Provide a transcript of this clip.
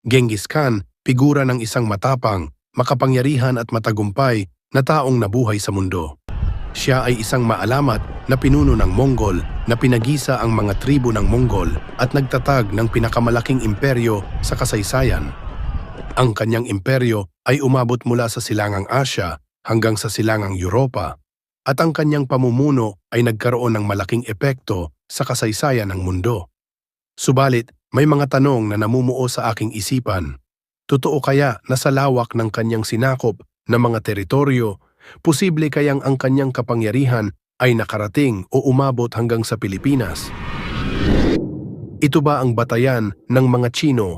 Genghis Khan, figura ng isang matapang, makapangyarihan at matagumpay na taong nabuhay sa mundo. Siya ay isang maalamat na pinuno ng Mongol na pinagisa ang mga tribo ng Mongol at nagtatag ng pinakamalaking imperyo sa kasaysayan. Ang kanyang imperyo ay umabot mula sa silangang Asya hanggang sa silangang Europa, at ang kanyang pamumuno ay nagkaroon ng malaking epekto sa kasaysayan ng mundo. Subalit, may mga tanong na namumuo sa aking isipan. Totoo kaya na sa lawak ng kanyang sinakop na mga teritoryo, posible kayang ang kanyang kapangyarihan ay nakarating o umabot hanggang sa Pilipinas? Ito ba ang batayan ng mga Tsino